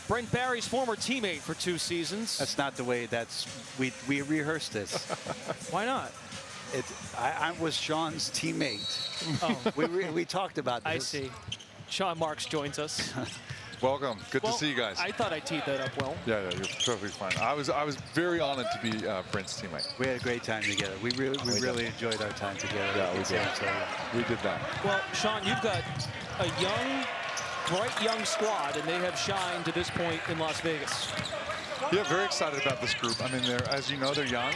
Brent Barry's former teammate for 2 seasons. That's not the way we rehearsed this. Why not? I was Sean's teammate. Oh. We talked about this. I see. Sean Marks joins us. Welcome. Good to see you guys. I thought I teed that up well. Yeah, you're perfectly fine. I was very honored to be Brent's teammate. We had a great time together. We really enjoyed our time together. Yeah, we did. We did that. Well, Sean, you've got a bright young squad, and they have shined to this point in Las Vegas. Yeah, very excited about this group. I mean, as you know, they're young,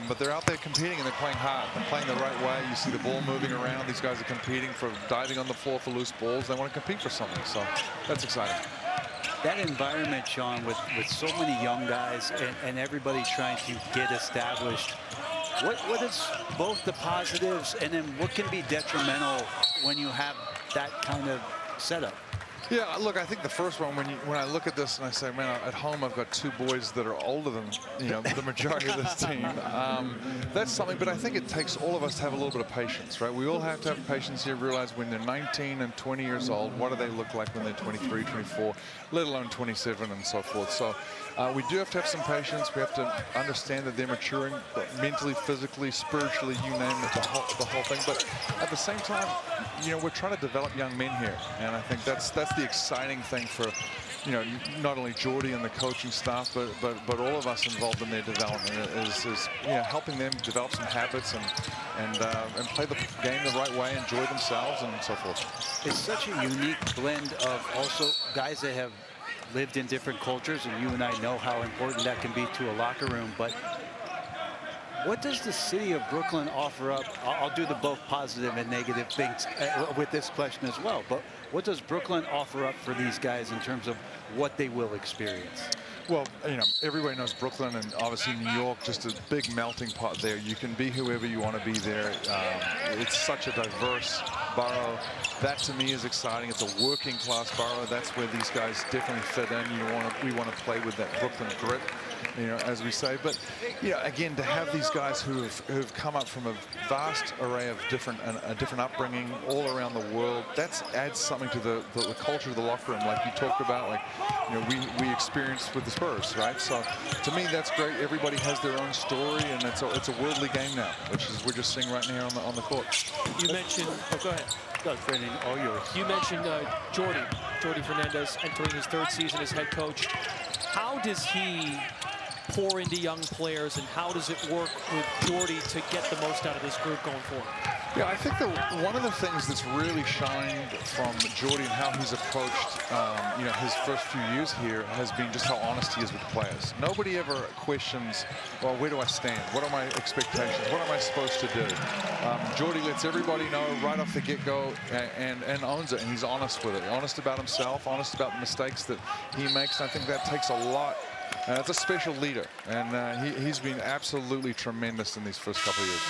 but they're out there competing and they're playing hard. They're playing the right way. You see the ball moving around. These guys are competing for diving on the floor for loose balls. They want to compete for something, so that's exciting. That environment, Sean, with so many young guys and everybody trying to get established, what is both the positives and then what can be detrimental when you have that kind of setup? Yeah, look, I think the first one, when I look at this and I say, man, at home I've got 2 boys that are older than the majority of this team. That's something, but I think it takes all of us to have a little bit of patience, right? We all have to have patience here, realize when they're 19 and 20 years old, what do they look like when they're 23, 24, let alone 27 and so forth. So we do have to have some patience. We have to understand that they're maturing mentally, physically, spiritually, you name it, the whole thing. But at the same time, we're trying to develop young men here, and I think that's the exciting thing for, not only Jordy and the coaching staff, but all of us involved in their development is helping them develop some habits and play the game the right way, enjoy themselves, and so forth. It's such a unique blend of also guys that have lived in different cultures, and you and I know how important that can be to a locker room, but what does the city of Brooklyn offer up? I'll do the both positive and negative things with this question as well, but what does Brooklyn offer up for these guys in terms of what they will experience? Well, everybody knows Brooklyn, and obviously New York, just a big melting pot there. You can be whoever you want to be there. It's such a diverse borough. That to me is exciting. It's a working class borough. That's where these guys definitely fit in. We want to play with that Brooklyn grit, as we say. But again, to have these guys who've come up from a vast array of different upbringing all around the world, that adds something to the culture of the locker room, like you talked about, like we experienced with the Spurs, right? So to me, that's great. Everybody has their own story, and it's a worldly game now, which is we're just seeing right now on the court. You mentioned. Oh, go ahead. Brandon, all yours. You mentioned Jordy Fernandez entering his 3rd season as head coach. How does he pour into young players, and how does it work with Jordy to get the most out of this group going forward? Yeah, I think that one of the things that's really shined from Jordy and how he's approached, his first few years here has been just how honest he is with the players. Nobody ever questions, well, where do I stand? What are my expectations? What am I supposed to do? Jordy lets everybody know right off the get-go and owns it, and he's honest with it. Honest about himself, honest about the mistakes that he makes. And I think that takes a lot. It's a special leader, and he's been absolutely tremendous in these first couple of years.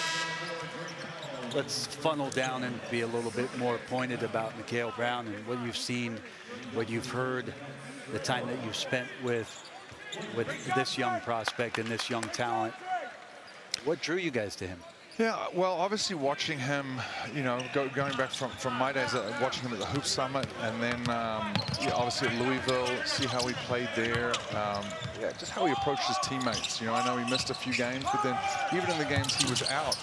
Let's funnel down and be a little bit more pointed about Mikal Brown and what you've seen, what you've heard, the time that you've spent with this young prospect and this young talent. What drew you guys to him? Yeah, well, obviously watching him, going back from my days, watching him at the Hoop Summit, and then obviously at Louisville, see how he played there, just how he approached his teammates. I know he missed a few games, but then even in the games he was out,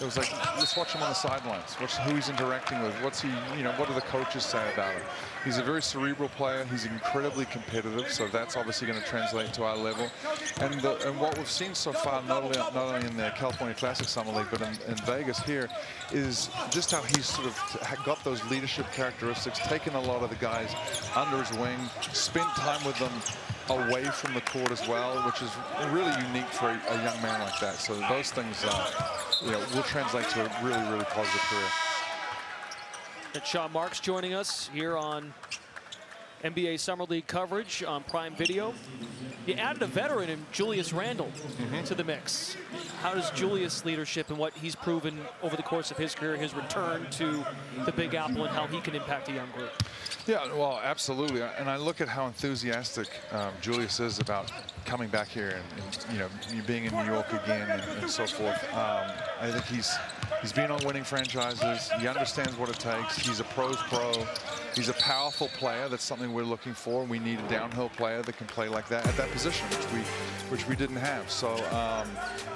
it was like, let's watch him on the sidelines, watch who he's interacting with, what do the coaches say about him. He's a very cerebral player. He's incredibly competitive, so that's obviously going to translate to our level. And what we've seen so far, not only in the California Classic Summer League, but in Vegas here, is just how he's sort of got those leadership characteristics, taken a lot of the guys under his wing, spent time with them away from the court as well, which is really unique for a young man like that. So those things, will translate to a really, really positive career. And Sean Marks joining us here on NBA Summer League coverage on Prime Video. You added a veteran in Julius Randle to the mix. How does Julius' leadership and what he's proven over the course of his career, his return to the Big Apple, and how he can impact a young group? Yeah, well, absolutely. And I look at how enthusiastic Julius is about coming back here and you know, being in New York again and so forth. I think he's been on winning franchises. He understands what it takes. He's a pro's pro. He's a powerful player. That's something we're looking for. We need a downhill player that can play like that at that position, which we didn't have. So,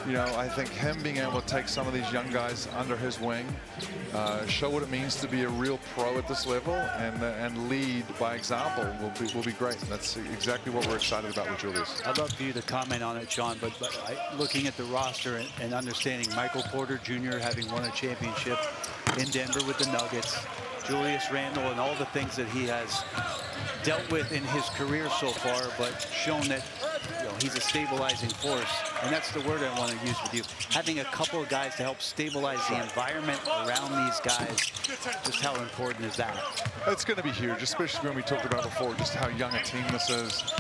you know, I think him being able to take some of these young guys under his wing, show what it means to be a real pro at this level, and lead by example will be great. And that's exactly what we're excited about with Julius. I'd love for you to comment on it, Sean, but looking at the roster and understanding Michael Porter Jr. having won a championship in Denver with the Nuggets, Julius Randle and all the things that he has dealt with in his career so far, but shown that, you know, he's a stabilizing force. And that's the word I want to use with you. Having a couple of guys to help stabilize the environment around these guys, just how important is that? It's going to be huge, especially when we talked about before, just how young a team this is.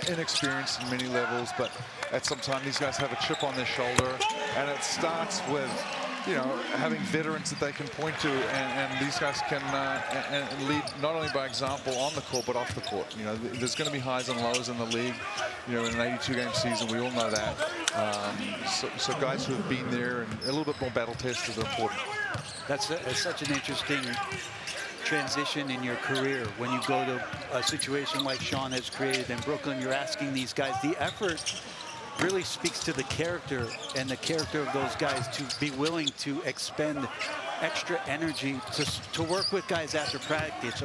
Inexperienced in many levels, but at some time these guys have a chip on their shoulder, and it starts with, you know, having veterans that they can point to, and these guys can and lead not only by example on the court but off the court. You know, there's going to be highs and lows in the league. You know, in an 82-game season, we all know that. So guys who have been there and a little bit more battle tested are important. That's such an interesting transition in your career when you go to a situation like Sean has created in Brooklyn. You're asking these guys, the effort really speaks to the character and the character of those guys to be willing to expend extra energy to work with guys after practice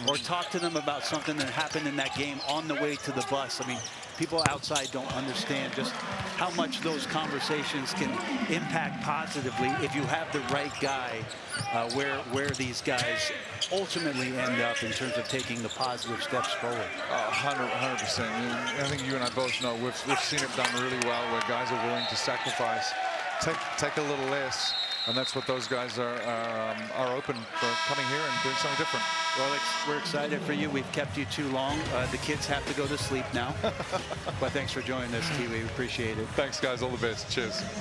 or talk to them about something that happened in that game on the way to the bus. I mean, people outside don't understand just how much those conversations can impact positively if you have the right guy where these guys ultimately end up in terms of taking the positive steps forward. 100%. I think you and I both know we've seen it done really well where guys are willing to sacrifice, take a little less, and that's what those guys are open for, coming here and doing something different. Well, we're excited for you. We've kept you too long. The kids have to go to sleep now. But thanks for joining us, Kiwi. We appreciate it. Thanks, guys. All the best. Cheers.